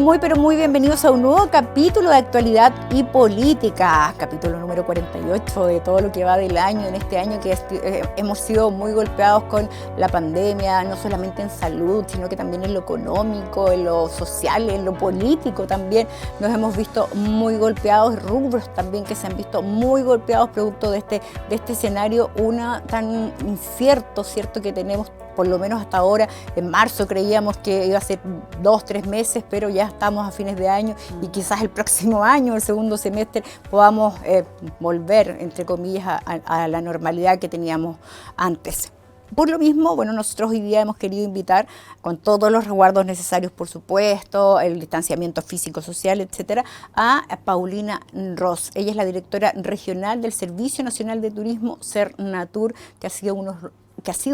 muy pero muy bienvenidos a un nuevo capítulo de Actualidad y Política, capítulo número 48 de todo lo que va del año, en este año que hemos sido muy golpeados con la pandemia, no solamente en salud, sino que también en lo económico, en lo social, en lo político también. Nos hemos visto muy golpeados, rubros también que se han visto muy golpeados producto de este escenario tan incierto, ¿cierto?, que tenemos. Por lo menos hasta ahora, en marzo creíamos que iba a ser 2-3 meses, pero ya estamos a fines de año y quizás el próximo año, el segundo semestre, podamos volver, entre comillas, a la normalidad que teníamos antes. Por lo mismo, bueno, nosotros hoy día hemos querido invitar, con todos los resguardos necesarios, por supuesto, el distanciamiento físico, social, etcétera, a Paulina Ross. Ella es la directora regional del Servicio Nacional de Turismo, Sernatur, que ha sido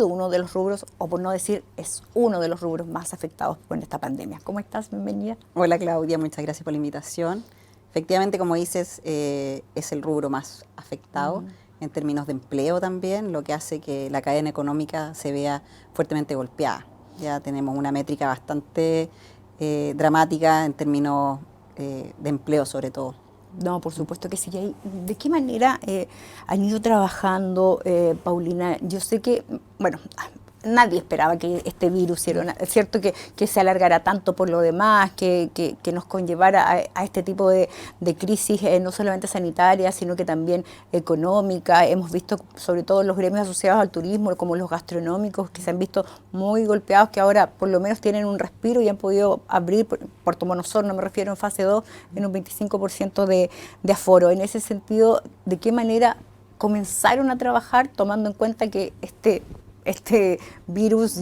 uno de los rubros, o por no decir, es uno de los rubros más afectados por esta pandemia. ¿Cómo estás? Bienvenida. Hola Claudia, muchas gracias por la invitación. Efectivamente, como dices, es el rubro más afectado en términos de empleo también, lo que hace que la cadena económica se vea fuertemente golpeada. Ya tenemos una métrica bastante dramática en términos de empleo sobre todo. No, por supuesto que sí. ¿De qué manera han ido trabajando, Paulina? Yo sé que, bueno, nadie esperaba que este virus, es cierto que se alargara tanto por lo demás, que nos conllevara a este tipo de crisis, no solamente sanitaria, sino que también económica. Hemos visto, sobre todo los gremios asociados al turismo, como los gastronómicos, que se han visto muy golpeados, que ahora por lo menos tienen un respiro y han podido abrir, Puerto Monzón, no me refiero en fase 2, en un 25% de aforo. En ese sentido, ¿de qué manera comenzaron a trabajar tomando en cuenta que este virus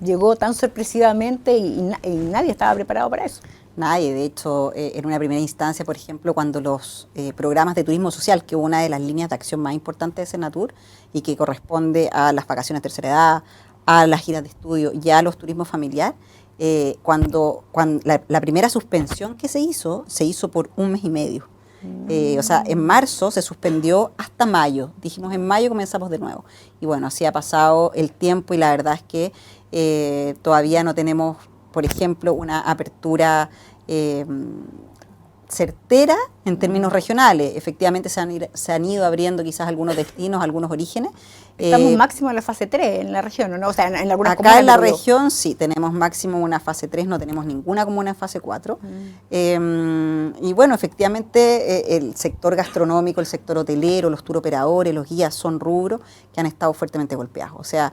llegó tan sorpresivamente y nadie estaba preparado para eso? Nadie, de hecho, en una primera instancia, por ejemplo, cuando los programas de turismo social, que es una de las líneas de acción más importantes de Sernatur y que corresponde a las vacaciones de tercera edad, a las giras de estudio y a los turismos familiares, cuando la primera suspensión que se hizo por 1 mes y medio. O sea, en marzo se suspendió hasta mayo. Dijimos, en mayo comenzamos de nuevo. Y bueno, así ha pasado el tiempo y la verdad es que todavía no tenemos, por ejemplo, una apertura certera en términos regionales. Efectivamente se han ido abriendo quizás algunos destinos, algunos orígenes. Estamos máximo en la fase 3 en la región, ¿no? O sea, en algunas comunas. Acá en la región sí, tenemos máximo una fase 3, no tenemos ninguna comuna en fase 4. Y bueno, efectivamente el sector gastronómico, el sector hotelero, los turoperadores, los guías son rubros que han estado fuertemente golpeados. O sea,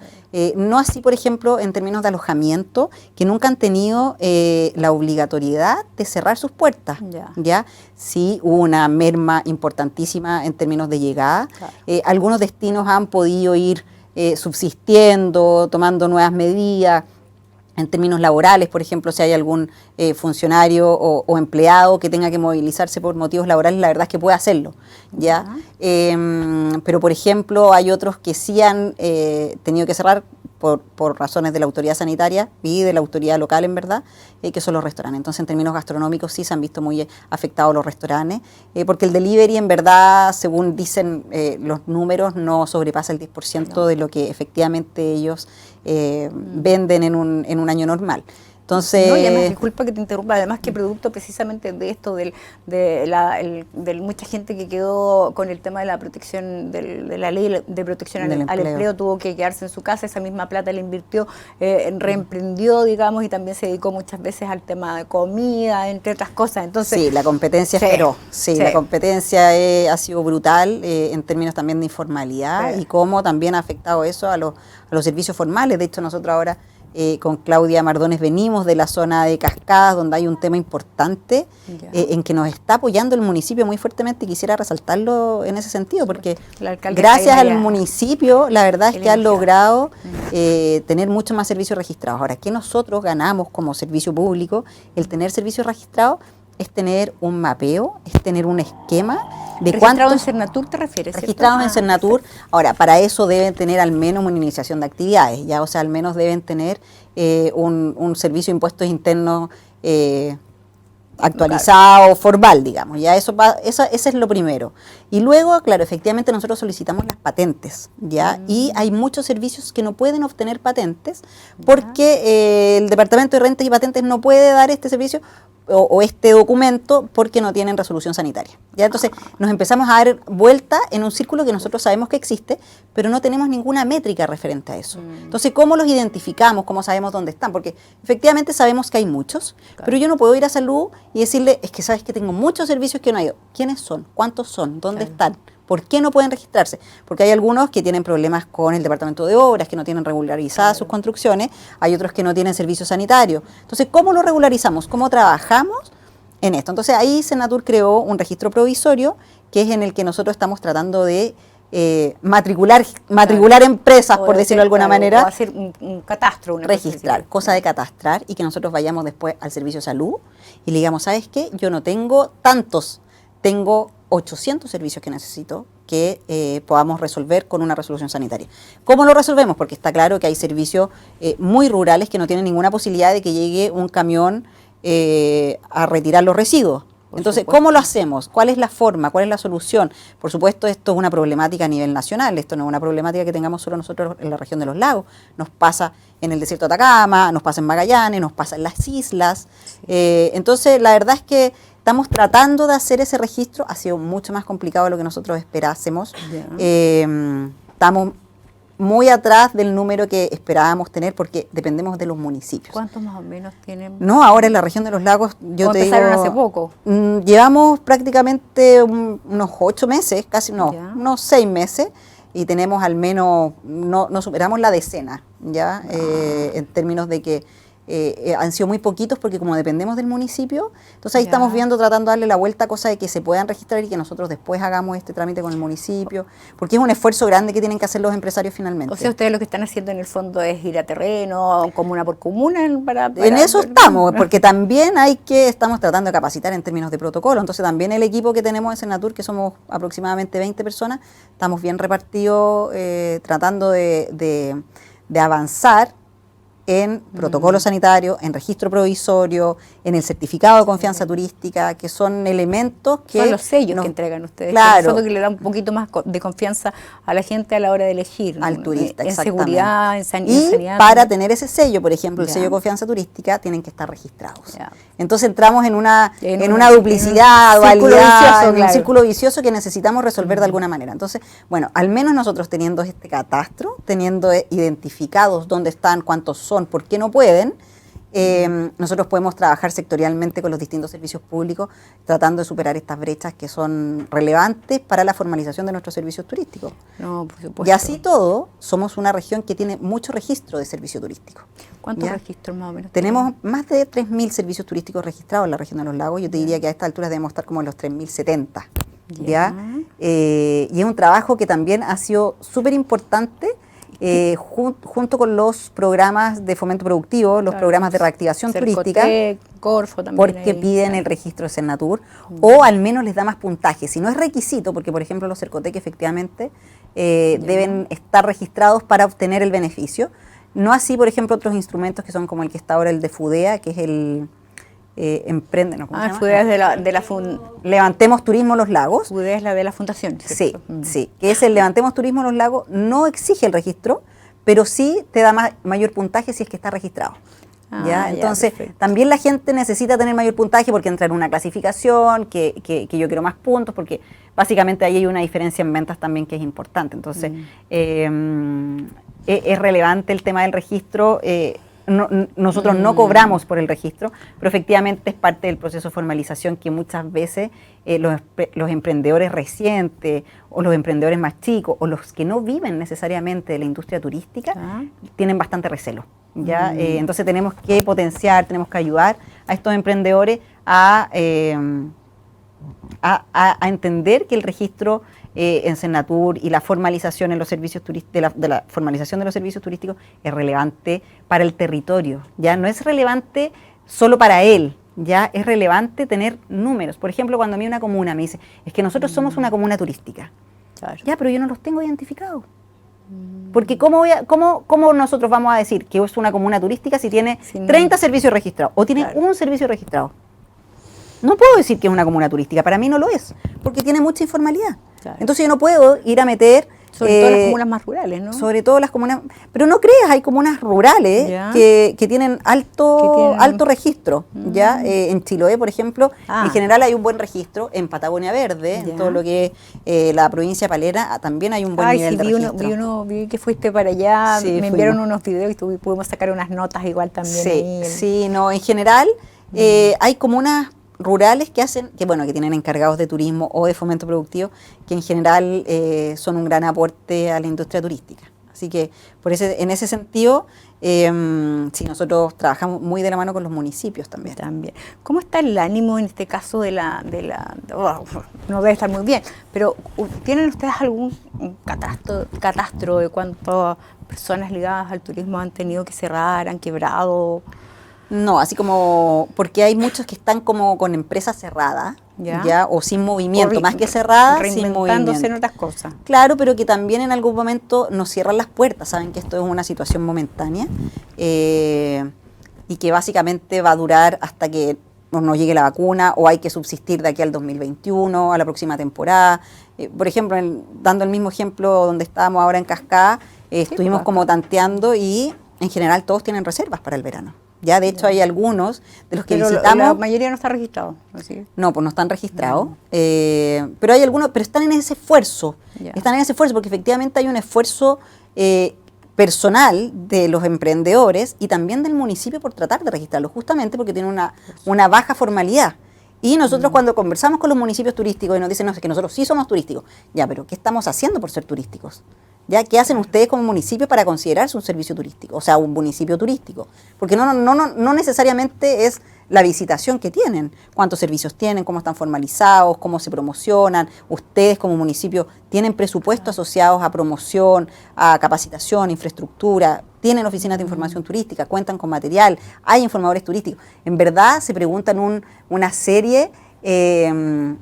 no así, por ejemplo, en términos de alojamiento, que nunca han tenido la obligatoriedad de cerrar sus puertas. ¿Ya? Sí, hubo una merma importantísima en términos de llegada. Claro. Algunos destinos han podido ir subsistiendo, tomando nuevas medidas. En términos laborales, por ejemplo, si hay algún funcionario o empleado que tenga que movilizarse por motivos laborales, la verdad es que puede hacerlo, ¿ya? Pero, por ejemplo, hay otros que sí han tenido que cerrar por razones de la autoridad sanitaria y de la autoridad local, en verdad, que son los restaurantes. Entonces, en términos gastronómicos sí se han visto muy afectados los restaurantes, porque el delivery, en verdad, según dicen los números, no sobrepasa el 10% de lo que efectivamente ellos venden en un año normal. Entonces, no, y además, disculpa que te interrumpa, además que producto precisamente de esto, de mucha gente que quedó con el tema de la protección, de la ley de protección al empleo, tuvo que quedarse en su casa, esa misma plata la invirtió, reemprendió, digamos, y también se dedicó muchas veces al tema de comida, entre otras cosas. Entonces, sí, la competencia esperó, la competencia ha sido brutal en términos también de informalidad y cómo también ha afectado eso a los servicios formales. De hecho, nosotros ahora con Claudia Mardones venimos de la zona de Cascadas, donde hay un tema importante en que nos está apoyando el municipio muy fuertemente y quisiera resaltarlo en ese sentido, porque gracias al municipio la verdad es que han logrado tener muchos más servicios registrados. Ahora, ¿qué nosotros ganamos como servicio público? El tener servicios registrados es tener un mapeo, es tener un esquema de ¿Registrado en Sernatur te refieres? Registrados en Sernatur. Ahora, para eso deben tener al menos una iniciación de actividades, ya, o sea, al menos deben tener un servicio de impuestos internos actualizado, formal, digamos, ya eso es lo primero. Y luego, claro, efectivamente nosotros solicitamos las patentes, ya, y hay muchos servicios que no pueden obtener patentes porque el Departamento de Rentas y Patentes no puede dar este servicio o este documento porque no tienen resolución sanitaria. ¿Ya? Entonces nos empezamos a dar vuelta en un círculo que nosotros sabemos que existe, pero no tenemos ninguna métrica referente a eso. Entonces, ¿cómo los identificamos? ¿Cómo sabemos dónde están? Porque efectivamente sabemos que hay muchos, pero yo no puedo ir a salud y decirle, es que sabes que tengo muchos servicios que no hay. ¿Quiénes son? ¿Cuántos son? ¿Dónde están? ¿Por qué no pueden registrarse? Porque hay algunos que tienen problemas con el departamento de obras, que no tienen regularizadas sus construcciones, hay otros que no tienen servicio sanitario. Entonces, ¿cómo lo regularizamos? ¿Cómo trabajamos en esto? Entonces, ahí Senatur creó un registro provisorio, que es en el que nosotros estamos tratando de matricular empresas, por decirlo de alguna manera. O hacer un catastro. Registrar, cosa de catastrar, y que nosotros vayamos después al servicio de salud y le digamos, ¿sabes qué? Yo no tengo tantos, tengo 800 servicios que necesito que podamos resolver con una resolución sanitaria. ¿Cómo lo resolvemos? Porque está claro que hay servicios muy rurales que no tienen ninguna posibilidad de que llegue un camión a retirar los residuos. Entonces, ¿cómo lo hacemos? ¿Cuál es la forma? ¿Cuál es la solución? Por supuesto, esto es una problemática a nivel nacional. Esto no es una problemática que tengamos solo nosotros en la región de los lagos. Nos pasa en el desierto de Atacama, nos pasa en Magallanes, nos pasa en las islas. Entonces, la verdad es que estamos tratando de hacer ese registro. Ha sido mucho más complicado de lo que nosotros esperásemos. Estamos muy atrás del número que esperábamos tener porque dependemos de los municipios. ¿Cuántos más o menos tienen? No, ahora en la región de los lagos, yo te digo... ¿Empezaron hace poco? Llevamos prácticamente unos 8 meses, casi unos 6 meses, y tenemos al menos, no superamos la decena, ¿ya? En términos de que han sido muy poquitos porque como dependemos del municipio, entonces ahí estamos viendo, tratando de darle la vuelta, cosa de que se puedan registrar y que nosotros después hagamos este trámite con el municipio, porque es un esfuerzo grande que tienen que hacer los empresarios finalmente. O sea, ustedes lo que están haciendo en el fondo es ir a terreno, comuna por comuna, en eso estamos, porque también estamos tratando de capacitar en términos de protocolo, entonces también el equipo que tenemos en Senatur, que somos aproximadamente 20 personas, estamos bien repartidos tratando de avanzar en protocolo sanitario, en registro provisorio, en el certificado de confianza turística, que son elementos que... Son los sellos que entregan ustedes. Claro. Que le dan un poquito más de confianza a la gente a la hora de elegir. Al turista, en exactamente. Seguridad, en sanidad. Y para tener ese sello, por ejemplo, el sello de confianza turística, tienen que estar registrados. Entonces entramos en una duplicidad, dualidad, en un círculo vicioso que necesitamos resolver de alguna manera. Entonces, bueno, al menos nosotros teniendo este catastro, teniendo identificados dónde están, cuántos son, por qué no pueden, nosotros podemos trabajar sectorialmente con los distintos servicios públicos tratando de superar estas brechas que son relevantes para la formalización de nuestros servicios turísticos. No, por supuesto. Y así todo, somos una región que tiene mucho registro de servicio turístico. ¿Cuántos registros más o menos? Tenemos más de 3.000 servicios turísticos registrados en la región de los lagos. Yo te diría que a esta altura debemos estar como en los 3.070. ¿Ya? Y es un trabajo que también ha sido súper importante junto con los programas de fomento productivo, los programas de reactivación turística, Corfo también porque piden el registro de Senatur, o al menos les da más puntaje. Si no es requisito, porque por ejemplo los Cercotec efectivamente deben estar registrados para obtener el beneficio, no así por ejemplo otros instrumentos que son como el que está ahora el de FUDEA, que es el Emprende, ¿no? ¿Cómo se llama? FUDEA es de la Levantemos Turismo Los Lagos. FUDEA es la de la fundación, ¿cierto? Sí, que es el Levantemos Turismo Los Lagos, no exige el registro, pero sí te da mayor puntaje si es que está registrado. Entonces, también la gente necesita tener mayor puntaje porque entra en una clasificación, que yo quiero más puntos, porque básicamente ahí hay una diferencia en ventas también que es importante. Entonces, es relevante el tema del registro. Nosotros no cobramos por el registro, pero efectivamente es parte del proceso de formalización que muchas veces los emprendedores recientes o los emprendedores más chicos o los que no viven necesariamente de la industria turística tienen bastante recelo. Entonces tenemos que potenciar, tenemos que ayudar a estos emprendedores a entender que el registro en Senatur y la formalización en los servicios de la formalización de los servicios turísticos es relevante para el territorio. Ya no es relevante solo para él, ya es relevante tener números. Por ejemplo, cuando a mí una comuna me dice, es que nosotros somos una comuna turística. Ya, pero yo no los tengo identificados. Porque ¿cómo nosotros vamos a decir que es una comuna turística si tiene 30 servicios registrados o tiene un servicio registrado? No puedo decir que es una comuna turística, para mí no lo es, porque tiene mucha informalidad. Entonces yo no puedo ir a meter Sobre todo las comunas más rurales, ¿no? Sobre todo las comunas, pero no creas, hay comunas rurales que tienen alto registro, ¿ya? En Chiloé, por ejemplo, en general hay un buen registro, en Patagonia Verde, en todo lo que es la provincia palera, también hay un buen nivel de registro. Vi que fuiste para allá, me enviaron unos videos y pudimos sacar unas notas igual también. Sí, no, en general hay comunas rurales que tienen encargados de turismo o de fomento productivo, que en general son un gran aporte a la industria turística. Así que en ese sentido, sí, nosotros trabajamos muy de la mano con los municipios también. ¿Cómo está el ánimo en este caso no debe estar muy bien, pero ¿tienen ustedes algún catastro de cuántas personas ligadas al turismo han tenido que cerrar, han quebrado? No, así como, porque hay muchos que están como con empresas cerradas, ¿ya? O sin movimiento, más que cerradas, sin movimiento. Reinventándose en otras cosas. Claro, pero que también en algún momento nos cierran las puertas, saben que esto es una situación momentánea y que básicamente va a durar hasta que nos llegue la vacuna o hay que subsistir de aquí al 2021, a la próxima temporada. Por ejemplo, dando el mismo ejemplo donde estábamos ahora en Cascada, estuvimos como tanteando y en general todos tienen reservas para el verano. Ya, de hecho, hay algunos de los que visitamos. La mayoría no está registrado. ¿Sí? No, pues no están registrados. Pero hay algunos, pero están en ese esfuerzo. Están en ese esfuerzo porque efectivamente hay un esfuerzo personal de los emprendedores y también del municipio por tratar de registrarlo, justamente porque tiene una baja formalidad. Y nosotros cuando conversamos con los municipios turísticos y nos dicen, no, es que nosotros sí somos turísticos. Ya, pero ¿qué estamos haciendo por ser turísticos? ¿Ya? ¿Qué hacen ustedes como municipio para considerarse un servicio turístico? O sea, un municipio turístico. Porque no necesariamente es la visitación que tienen. ¿Cuántos servicios tienen? ¿Cómo están formalizados? ¿Cómo se promocionan? Ustedes como municipio tienen presupuestos asociados a promoción, a capacitación, infraestructura. Tienen oficinas de información turística, cuentan con material, hay informadores turísticos. En verdad se preguntan una serie se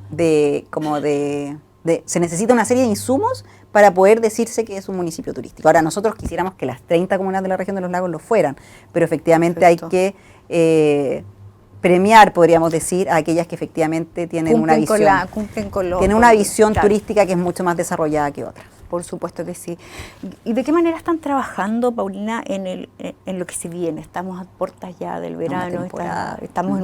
necesita una serie de insumos para poder decirse que es un municipio turístico. Ahora, nosotros quisiéramos que las 30 comunas de la región de los lagos lo fueran, pero efectivamente hay que premiar, podríamos decir, a aquellas que efectivamente tienen una visión turística que es mucho más desarrollada que otras. Por supuesto que sí. ¿Y de qué manera están trabajando, Paulina, en lo que se viene? Estamos a puertas ya del verano, estamos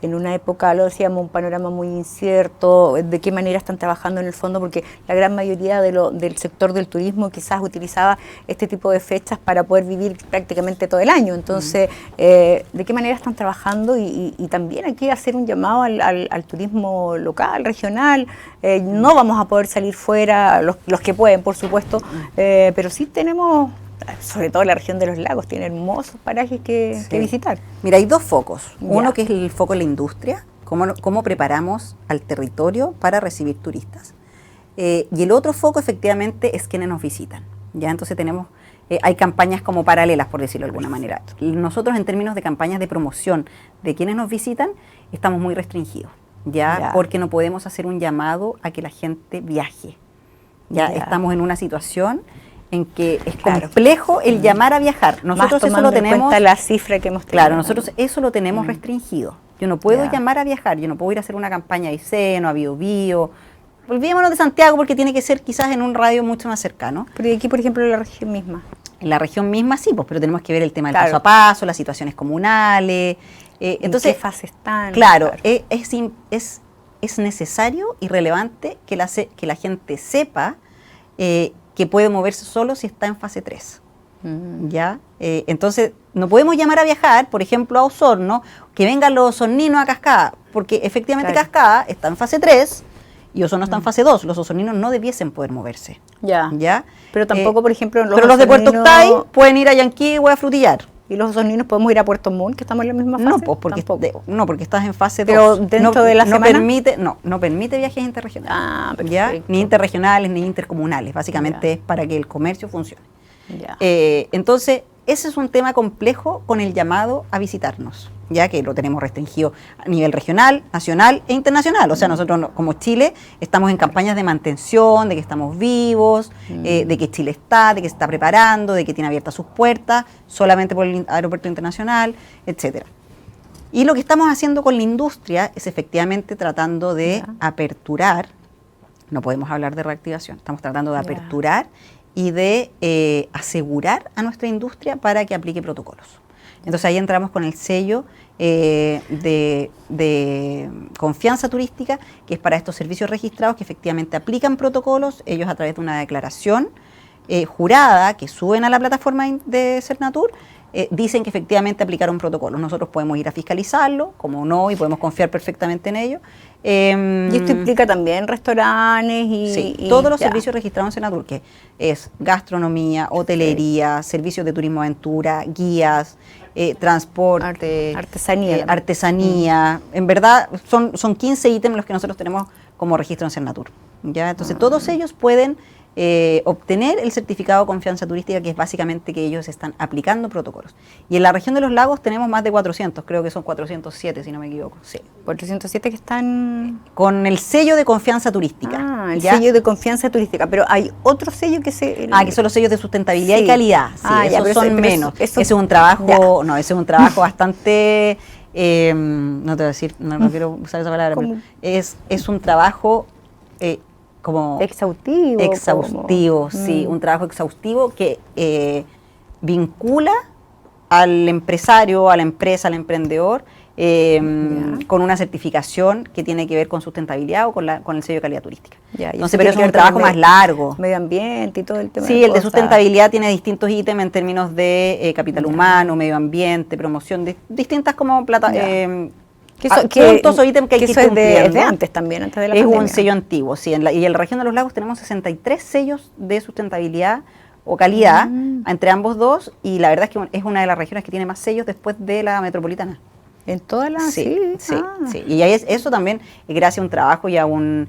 en una época, lo decíamos, un panorama muy incierto. ¿De qué manera están trabajando en el fondo? Porque la gran mayoría del sector del turismo quizás utilizaba este tipo de fechas para poder vivir prácticamente todo el año. Entonces, ¿de qué manera están trabajando? Y también hay que hacer un llamado al turismo local, regional. No vamos a poder salir fuera, los que pueden, por supuesto, pero sí tenemos, sobre todo la región de los lagos, tiene hermosos parajes que visitar. Mira, hay dos focos. Uno que es el foco de la industria, cómo preparamos al territorio para recibir turistas. Y el otro foco, efectivamente, es quienes nos visitan. Ya, entonces hay campañas como paralelas, por decirlo de alguna manera. Nosotros, en términos de campañas de promoción de quienes nos visitan, estamos muy restringidos, porque no podemos hacer un llamado a que la gente viaje. Ya estamos en una situación en que es complejo el llamar a viajar. Nosotros eso lo tenemos. En cuenta la cifra que hemos tenido. Claro, nosotros eso lo tenemos restringido. Yo no puedo llamar a viajar, yo no puedo ir a hacer una campaña a Aysén o a Biobío. Olvidémonos de Santiago porque tiene que ser quizás en un radio mucho más cercano. Pero aquí, por ejemplo, en la región misma. En la región misma sí, pues, pero tenemos que ver el tema del paso a paso, las situaciones comunales. Entonces, ¿en qué fase están? Claro, es necesario y relevante que la gente sepa que puede moverse solo si está en fase 3. ¿Ya? Entonces, no podemos llamar a viajar, por ejemplo, a Osorno, que vengan los osorninos a Cascada, porque efectivamente Cascada está en fase 3 y Osorno está en fase 2. Los osorninos no debiesen poder moverse. ¿Ya? Pero tampoco, por ejemplo, los de Puerto Octay pueden ir a Yanquihue a frutillar. ¿Y los osorninos podemos ir a Puerto Montt, que estamos en la misma fase? No, porque estás en fase 2. Pero dentro de la semana. No permite viajes interregionales. ¿Ya? Ni interregionales ni intercomunales. Básicamente es para que el comercio funcione. Entonces, ese es un tema complejo con el llamado a visitarnos, ya que lo tenemos restringido a nivel regional, nacional e internacional. O sea, nosotros como Chile estamos en campañas de mantención, de que estamos vivos, de que Chile de que se está preparando, de que tiene abiertas sus puertas, solamente por el aeropuerto internacional, etcétera. Y lo que estamos haciendo con la industria es efectivamente tratando de aperturar no podemos hablar de reactivación. Estamos tratando de aperturar y de asegurar a nuestra industria para que aplique protocolos. Entonces ahí entramos con el sello de confianza turística, que es para estos servicios registrados que efectivamente aplican protocolos. Ellos, a través de una declaración jurada que suben a la plataforma de Cernatur, dicen que efectivamente aplicaron protocolos. Nosotros podemos ir a fiscalizarlo, como no, y podemos confiar perfectamente en ello. ¿Y esto implica también restaurantes? Sí, todos los servicios registrados en Cernatur, que es gastronomía, hotelería, servicios de turismo aventura, guías, transporte, artesanía. En verdad, son 15 ítems los que nosotros tenemos como registro en Cernatur, ¿ya? Entonces, todos ellos pueden obtener el certificado de confianza turística, que es básicamente que ellos están aplicando protocolos. Y en la región de los lagos tenemos más de 400, creo que son 407 si no me equivoco. Sí. 407 que están... Con el sello de confianza turística. El sello de confianza turística, pero hay otro sello que se... que son los sellos de sustentabilidad y calidad. Sí, esos son menos. Ese es un trabajo, ese es un trabajo bastante... no te voy a decir, no quiero usar esa palabra, pero es un trabajo... como exhaustivo, sí, un trabajo exhaustivo que vincula al empresario, a la empresa, al emprendedor, con una certificación que tiene que ver con sustentabilidad o con el sello de calidad turística. Entonces, pero es un trabajo más largo. Medio ambiente y todo el tema. Sí, el de sustentabilidad tiene distintos ítems en términos de capital humano, medio ambiente, promoción, de distintas como puntos o ítems que hay que ir cumpliendo. Es de antes también, antes de la pandemia. Es un sello antiguo, sí. Y en la región de los lagos tenemos 63 sellos de sustentabilidad o calidad entre ambos dos, y la verdad es que es una de las regiones que tiene más sellos después de la metropolitana. ¿En todas las? Sí. Y ahí eso también es gracias a un trabajo y a un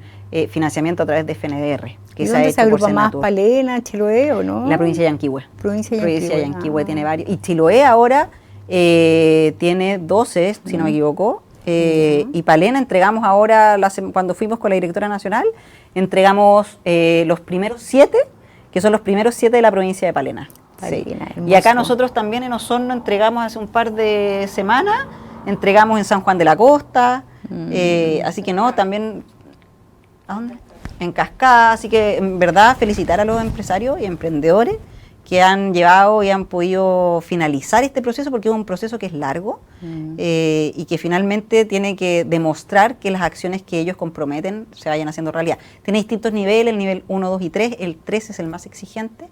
financiamiento a través de FNDR. ¿Y dónde se agrupa más? ¿Palena, Chiloé o no? La provincia de Yanquihue. Provincia de Yanquihue tiene varios. Y Chiloé ahora tiene 12, si no me equivoco. Y Palena entregamos ahora, cuando fuimos con la directora nacional, entregamos los primeros 7, que son los primeros 7 de la provincia de Palena. Y acá nosotros también en Osorno entregamos hace un par de semanas, entregamos en San Juan de la Costa, así que no, también, ¿a dónde? En Cascada, así que en verdad felicitar a los empresarios y emprendedores que han llevado y han podido finalizar este proceso, porque es un proceso que es largo y que finalmente tiene que demostrar que las acciones que ellos comprometen se vayan haciendo realidad. Tiene distintos niveles, el nivel 1, 2 y 3, el 3 es el más exigente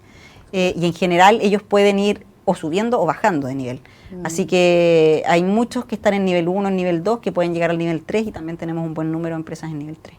y en general ellos pueden ir o subiendo o bajando de nivel. Así que hay muchos que están en nivel 1, en nivel 2, que pueden llegar al nivel 3 y también tenemos un buen número de empresas en nivel 3.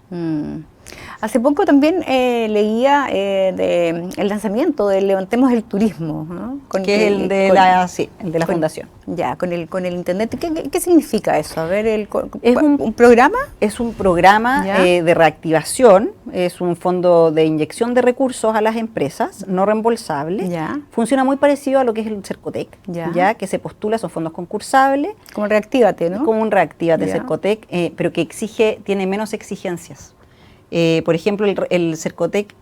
Hace poco también leía el lanzamiento de Levantemos el Turismo, ¿no? Que es el de la fundación. Ya, con el internet. ¿Qué significa eso? A ver, ¿es un programa? Es un programa de reactivación, es un fondo de inyección de recursos a las empresas, no reembolsable. Funciona muy parecido a lo que es el Cercotec, que se postula, son fondos concursables. Como Reactívate, ¿no? Como un Reactívate Cercotec, pero que tiene menos exigencias. Por ejemplo, el Cercotec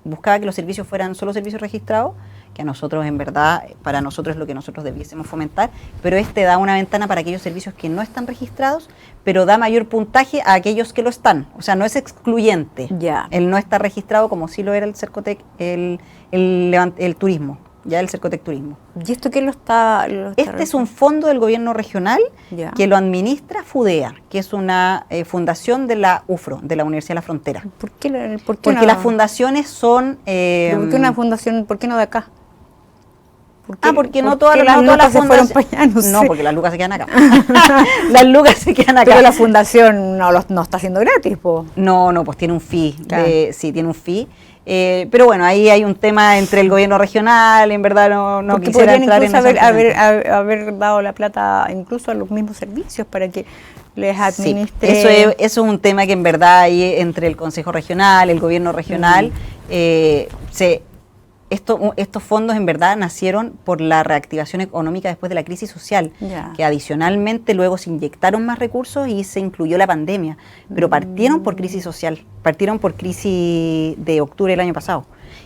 buscaba que los servicios fueran solo servicios registrados, que a nosotros, en verdad, para nosotros es lo que nosotros debiésemos fomentar, pero da una ventana para aquellos servicios que no están registrados, pero da mayor puntaje a aquellos que lo están. O sea, no es excluyente el no estar registrado, como sí lo era el Cercotec, el turismo. Ya el Cercotec Turismo. ¿Y esto qué lo está Este es un fondo del gobierno regional que lo administra FUDEA, que es una fundación de la UFRO, de la Universidad de la Frontera. ¿Por qué porque las fundaciones son... ¿Por qué una fundación? ¿Por qué no de acá? Porque no todas las fundaciones fueron para allá, no, porque las lucas se quedan acá. Las lucas se quedan acá. Pero la fundación no está haciendo gratis, po. No, pues tiene un fee. Sí, tiene un fee. Pero bueno, ahí hay un tema entre el gobierno regional, en verdad no quisiera entrar en eso. Haber dado la plata incluso a los mismos servicios para que les administre. Sí, eso es un tema que en verdad hay entre el Consejo Regional, el gobierno regional. Estos fondos en verdad nacieron por la reactivación económica después de la crisis social, que adicionalmente luego se inyectaron más recursos y se incluyó la pandemia, pero partieron por crisis social, partieron por crisis de octubre del año pasado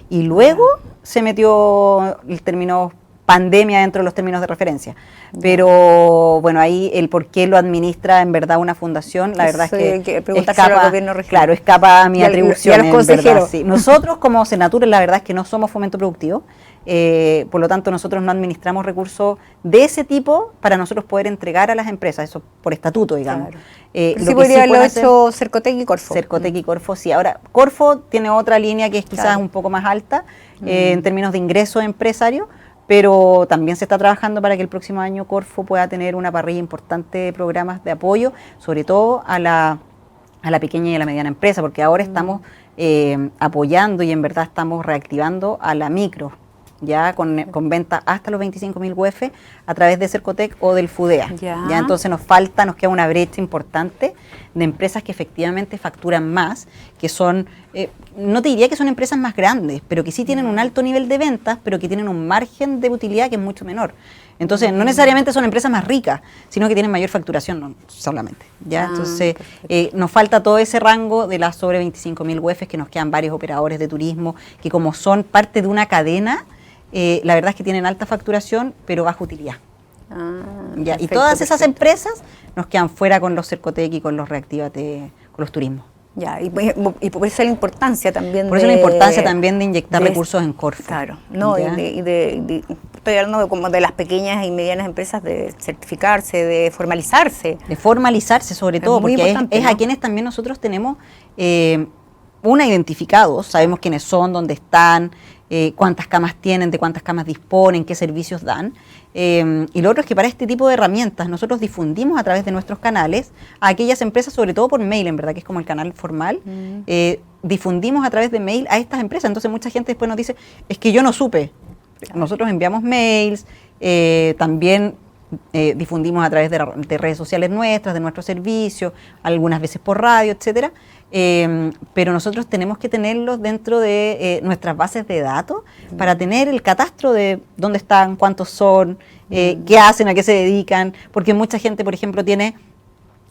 y luego se metió el término pandemia dentro de los términos de referencia. Pero bueno, ahí el por qué lo administra en verdad una fundación, la verdad es que escapa a mi atribución. En verdad, sí. Nosotros como Senatur, la verdad es que no somos fomento productivo, por lo tanto nosotros no administramos recursos de ese tipo para nosotros poder entregar a las empresas, eso por estatuto, digamos. Claro. Sí podría haberlo hecho Cercotec y Corfo. Cercotec y Corfo, sí. Ahora, Corfo tiene otra línea que es quizás un poco más alta en términos de ingreso empresario, pero también se está trabajando para que el próximo año Corfo pueda tener una parrilla importante de programas de apoyo, sobre todo a la pequeña y a la mediana empresa, porque ahora estamos apoyando y en verdad estamos reactivando a la micro, ya con venta hasta los 25.000 UF a través de Cercotec o del FUDEA. Ya entonces nos queda una brecha importante de empresas que efectivamente facturan más, que son, no te diría que son empresas más grandes, pero que sí tienen un alto nivel de ventas, pero que tienen un margen de utilidad que es mucho menor. Entonces, no necesariamente son empresas más ricas, sino que tienen mayor facturación, no solamente. ¿Ya? Entonces, nos falta todo ese rango de las sobre 25.000 UF, que nos quedan varios operadores de turismo, que como son parte de una cadena, la verdad es que tienen alta facturación, pero baja utilidad. Y todas esas empresas nos quedan fuera con los Cercotec y con los Reactívate, con los turismos. Ya, y por eso la importancia también de inyectar recursos en Corfo. Claro, no, estoy hablando como de las pequeñas y medianas empresas, de certificarse, de formalizarse. De formalizarse sobre todo, porque es a quienes también nosotros tenemos identificados, sabemos quiénes son, dónde están, cuántas camas tienen, de cuántas camas disponen, qué servicios dan. Y lo otro es que para este tipo de herramientas nosotros difundimos a través de nuestros canales a aquellas empresas, sobre todo por mail, en verdad que es como el canal formal, difundimos a través de mail a estas empresas. Entonces mucha gente después nos dice, es que yo no supe. Nosotros enviamos mails, también difundimos a través de redes sociales nuestras, de nuestro servicio, algunas veces por radio, etcétera. Pero nosotros tenemos que tenerlos dentro de nuestras bases de datos para tener el catastro de dónde están, cuántos son, qué hacen, a qué se dedican, porque mucha gente, por ejemplo, tiene...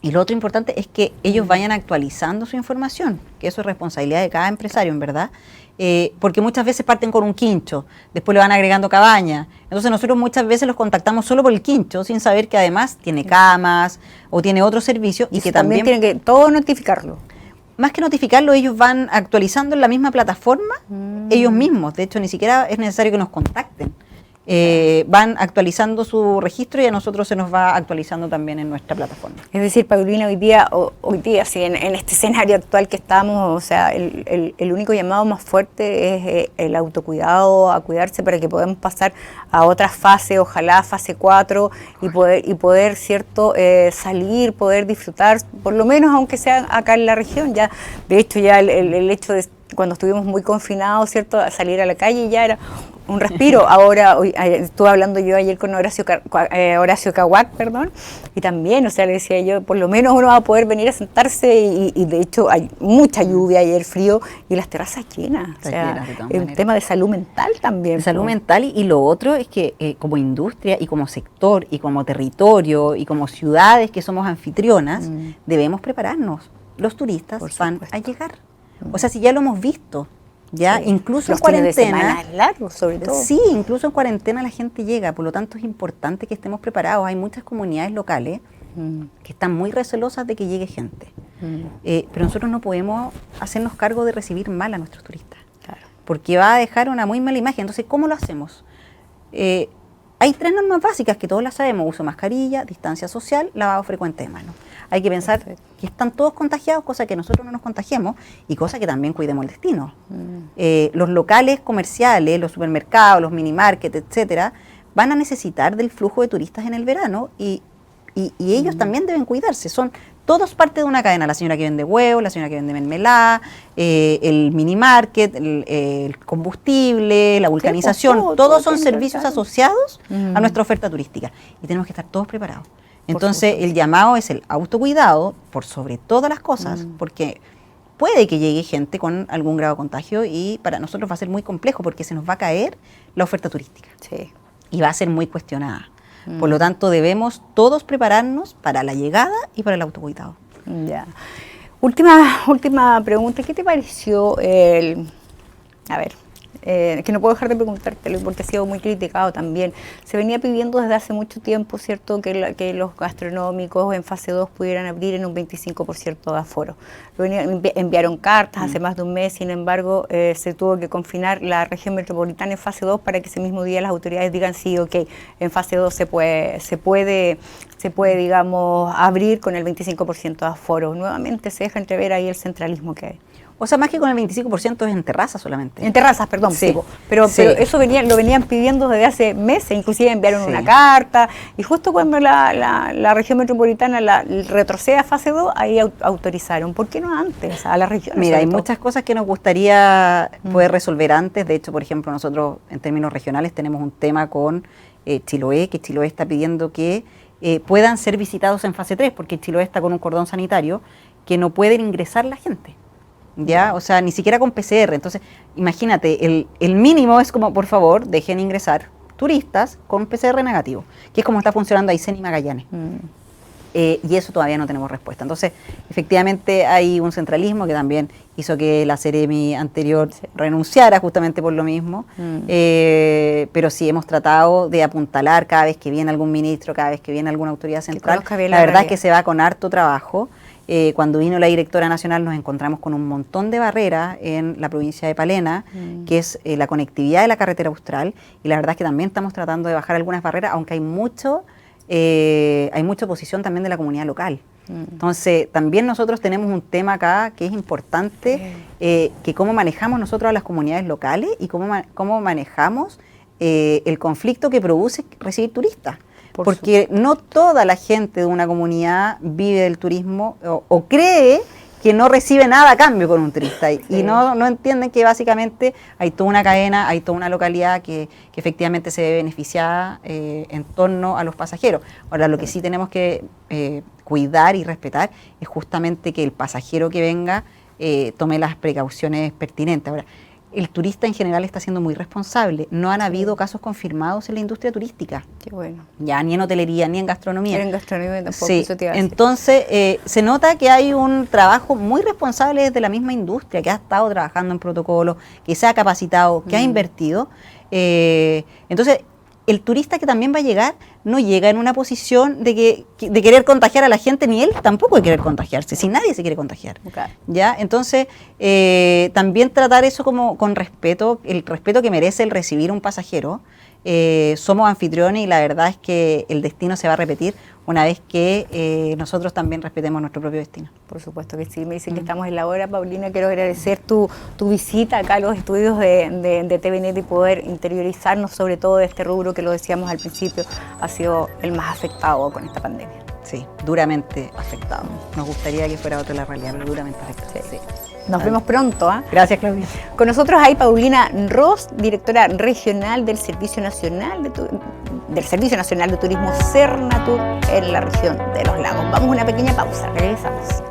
Y lo otro importante es que ellos vayan actualizando su información, que eso es responsabilidad de cada empresario, en verdad, porque muchas veces parten con un quincho, después le van agregando cabaña. Entonces nosotros muchas veces los contactamos solo por el quincho, sin saber que además tiene camas o tiene otro servicio. Y que también tienen que todo notificarlo. Más que notificarlo, ellos van actualizando en la misma plataforma, ellos mismos. De hecho, ni siquiera es necesario que nos contacten. Van actualizando su registro y a nosotros se nos va actualizando también en nuestra plataforma. Es decir, Paulina, hoy día sí, en este escenario actual que estamos, o sea, el único llamado más fuerte es el autocuidado, a cuidarse para que podamos pasar a otra fase, ojalá fase 4, y poder cierto, salir, poder disfrutar, por lo menos aunque sea acá en la región. Ya, de hecho, ya el hecho de cuando estuvimos muy confinados, cierto, a salir a la calle ya era un respiro. Ahora, estuve hablando yo ayer con Horacio Caguac, y también, o sea, le decía yo, por lo menos uno va a poder venir a sentarse y de hecho hay mucha lluvia ayer, frío, y las terrazas llenas. O sea, es un tema de salud mental también. De salud mental, y lo otro es que como industria y como sector y como territorio y como ciudades que somos anfitrionas, debemos prepararnos. Los turistas van a llegar. O sea, si ya lo hemos visto, ya incluso en cuarentena, largos, sobre todo. Sí, incluso en cuarentena la gente llega, por lo tanto es importante que estemos preparados. Hay muchas comunidades locales que están muy recelosas de que llegue gente, pero nosotros no podemos hacernos cargo de recibir mal a nuestros turistas, porque va a dejar una muy mala imagen. Entonces, ¿cómo lo hacemos? Hay 3 normas básicas que todos las sabemos: uso de mascarilla, distancia social, lavado frecuente de manos. Hay que pensar que están todos contagiados, cosa que nosotros no nos contagiemos y cosa que también cuidemos el destino. Los locales comerciales, los supermercados, los minimarkets, etcétera, van a necesitar del flujo de turistas en el verano y ellos también deben cuidarse. Son todos parte de una cadena: la señora que vende huevos, la señora que vende mermelada, el minimarket, el combustible, la vulcanización, todos son servicios asociados a nuestra oferta turística y tenemos que estar todos preparados. Entonces el llamado es el autocuidado por sobre todas las cosas, porque puede que llegue gente con algún grado de contagio y para nosotros va a ser muy complejo porque se nos va a caer la oferta turística y va a ser muy cuestionada. Por lo tanto, debemos todos prepararnos para la llegada y para el autocuidado. Ya. Última pregunta. ¿Qué te pareció que no puedo dejar de preguntártelo porque ha sido muy criticado también. Se venía pidiendo desde hace mucho tiempo, ¿cierto?, que los gastronómicos en fase 2 pudieran abrir en un 25% de aforo. Enviaron cartas hace más de un mes, sin embargo, se tuvo que confinar la región metropolitana en fase 2 para que ese mismo día las autoridades digan sí, ok, en fase 2 se puede, digamos, abrir con el 25% de aforo. Nuevamente se deja entrever ahí el centralismo que hay. O sea, más que con el 25% es en terrazas solamente. En terrazas, perdón. Sí. Pero Sí. eso lo venían pidiendo desde hace meses, inclusive enviaron una carta, y justo cuando la región metropolitana retrocede a fase 2, ahí autorizaron. ¿Por qué no antes a la región? Mira, hay muchas cosas que nos gustaría poder resolver antes. De hecho, por ejemplo, nosotros en términos regionales tenemos un tema con Chiloé, que Chiloé está pidiendo que puedan ser visitados en fase 3, porque Chiloé está con un cordón sanitario que no pueden ingresar la gente. ¿Ya? O sea, ni siquiera con PCR. Entonces, imagínate, el mínimo es como, por favor, dejen ingresar turistas con PCR negativo, que es como está funcionando Aysén y Magallanes. Y eso todavía no tenemos respuesta. Entonces, efectivamente hay un centralismo que también hizo que la Seremi anterior renunciara justamente por lo mismo. Pero sí hemos tratado de apuntalar cada vez que viene algún ministro, cada vez que viene alguna autoridad central. La verdad es que se va con harto trabajo. Cuando vino la directora nacional nos encontramos con un montón de barreras en la provincia de Palena, que es la conectividad de la carretera austral, y la verdad es que también estamos tratando de bajar algunas barreras, aunque hay mucha oposición también de la comunidad local. Entonces, también nosotros tenemos un tema acá que es importante, que cómo manejamos nosotros a las comunidades locales y cómo manejamos el conflicto que produce recibir turistas. Porque no toda la gente de una comunidad vive del turismo o cree que no recibe nada a cambio con un turista y no entienden que básicamente hay toda una cadena, hay toda una localidad que efectivamente se ve beneficiada en torno a los pasajeros. Ahora, lo que sí tenemos que cuidar y respetar es justamente que el pasajero que venga tome las precauciones pertinentes. Ahora, el turista en general está siendo muy responsable. No han habido casos confirmados en la industria turística. Qué bueno. Ya, ni en hotelería, ni en gastronomía. Ni en gastronomía tampoco. Sí, eso te iba a decir. Entonces se nota que hay un trabajo muy responsable desde la misma industria, que ha estado trabajando en protocolos, que se ha capacitado, que ha invertido. Entonces, el turista que también va a llegar, no llega en una posición de querer contagiar a la gente, ni él tampoco de querer contagiarse, si nadie se quiere contagiar. Okay. ¿Ya? Entonces, también tratar eso como con respeto, el respeto que merece el recibir un pasajero. Somos anfitriones y la verdad es que el destino se va a repetir una vez que nosotros también respetemos nuestro propio destino. Por supuesto que sí. Me dicen que estamos en la hora, Paulina. Quiero agradecer tu visita acá a los estudios de TVNet y poder interiorizarnos sobre todo de este rubro que lo decíamos al principio, ha sido el más afectado con esta pandemia. Sí, duramente afectado. Nos gustaría que fuera otra la realidad, pero duramente afectado. Sí. Nos vemos pronto. Gracias, Claudia. Con nosotros hay Paulina Ros, directora regional del Servicio Nacional de Turismo Sernatur en la región de Los Lagos. Vamos a una pequeña pausa, regresamos.